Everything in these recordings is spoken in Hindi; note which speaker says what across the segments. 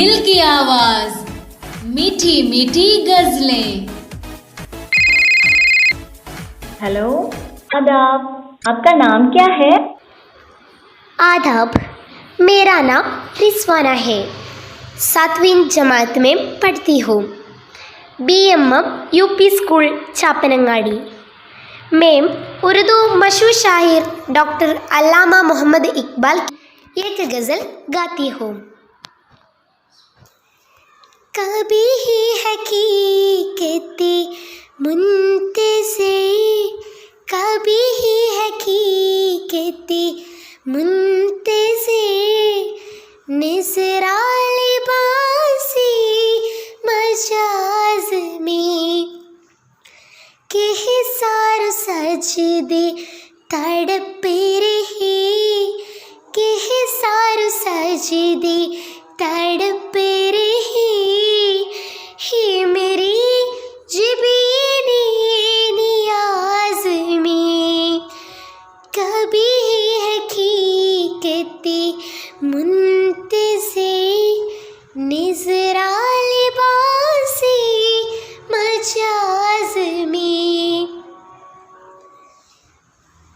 Speaker 1: दिल की आवाज, मीठी मीठी गजलें।
Speaker 2: हेलो, आदाब। आपका नाम क्या है?
Speaker 3: आदाब, मेरा नाम रिजवाना है। 7वीं जमात में पढ़ती हूँ। BMM UP school Chapanangadi. मैं उर्दू मशहूर शायर डॉक्टर अल्लामा मोहम्मद इकबाल की एक गज़ल गाती हूँ। कभी ही हकीकती मुंतज़िर, कभी ही हकीकती मुंतज़िर, निज़रा लिबासी मजाज में, कि हिसार सजदे तड़प रही, कि हिसार सजदे तड़प रही, ही मेरी जिबीनी नियाज में, कभी हकीकती मुंतज़िर, निज़रा लिबासी मजाज में।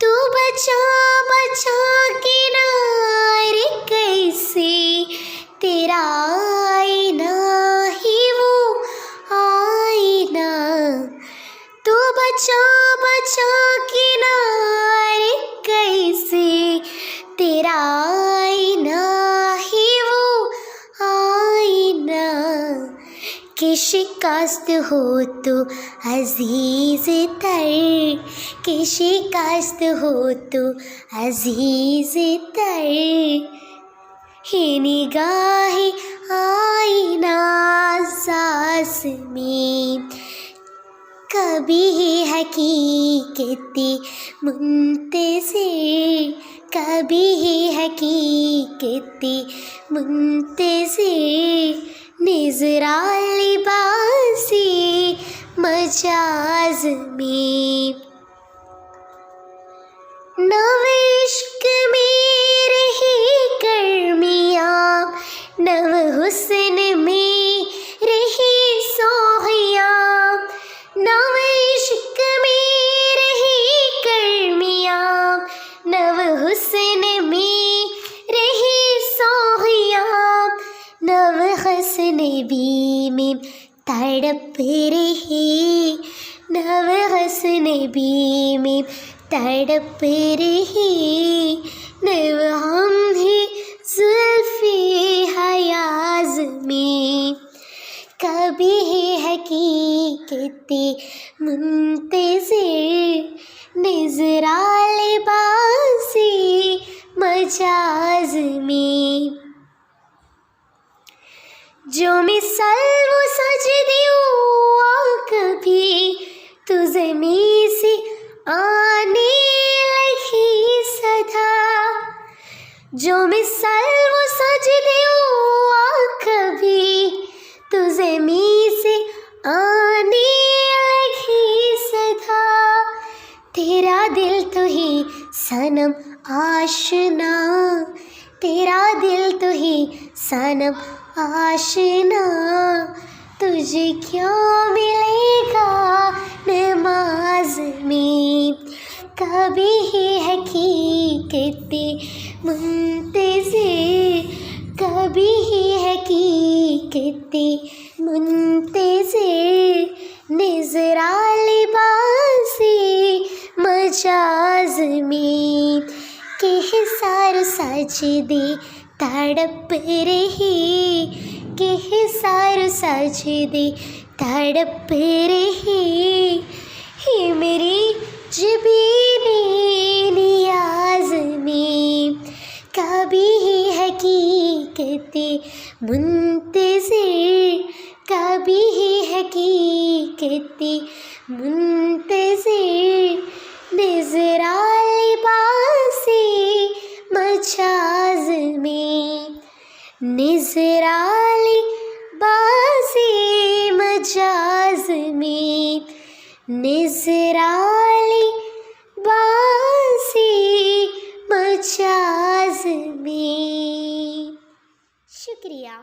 Speaker 3: तू बचा बचा किनारे कैसे, तेरा आईना ही वो आईना, तू बचा बचा किनारे कैसे, तेरा आईना ही वो आईना, कि शिकस्त हो तो अजीज तर, कि शिकस्त हो तो अजीज तर, ही निगाहे आईना सास में, कभी हकीकती मुंतज़िर, कभी हकीकती मुंतज़िर, निज़रा लिबासी मजाज में। नव इश्क में रही गर्मियाँ, नव हुस्न में रही सोहियाँ, नव इश्क में रही गर्मियाँ, नव हुस्न में रही सोहियाँ, नव हसन भी में तड़प रही, नव हसन भी में तड़प रही, नव हम ही जुल्फ़े हयाज में, कभी हकीकती मुंतज़िर, निज़रा लिबासी मजाज में। जो मिसल वो सजदियों कभी तू ज़मीं से आने लगी सदा, जो मिसल वो सजदियों कभी तू ज़मीं से आने लगी सदा, तेरा दिल तो ही सनम आशना, तेरा दिल तो ही सनम आशना, तुझे क्यों मिलेगा नमाज में, कभी हकीकती मुंतज़िर, कभी हकीकती मुंतज़िर, निज़रा लिबासी मजाज में, कि हिसार सजदे तड़प रही, कि हिसार सजदे तड़प रही, ही मेरी जिबीनी नियाज में, कभी हकीकती मुंतज़िर, कभी हकीकती मुंतज़िर, निज़रा लिबासी मजाज में, निज़रा लिबासी मजाज में, निज़रा लिबासी मजाज में। शुक्रिया।